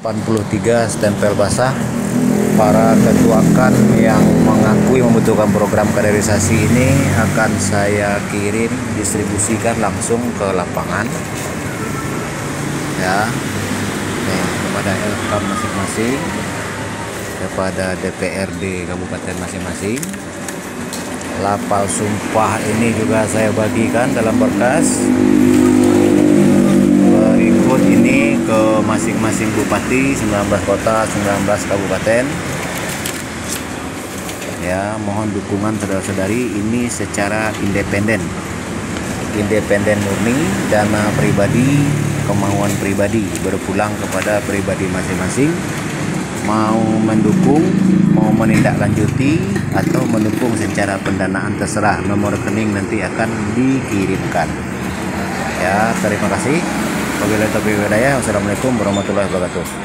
83 stempel basah. Para ketuakan yang mengakui membutuhkan program kaderisasi ini akan saya kirim distribusikan langsung ke lapangan ya, kepada LK masing-masing, kepada DPRD kabupaten masing-masing. Lapal sumpah ini juga saya bagikan dalam berkas. Berikut ini ke masing-masing bupati, 19 kota, 19 kabupaten. Ya, mohon dukungan saudara-saudari ini secara independen murni, dana pribadi, kemauan pribadi berpulang kepada pribadi masing-masing. Mau mendukung, mau menindaklanjuti atau mendukung secara pendanaan terserah, nomor rekening nanti akan dikirimkan. Ya, terima kasih. Wabillahi taufiq wal hidayah. Wassalamualaikum warahmatullahi wabarakatuh.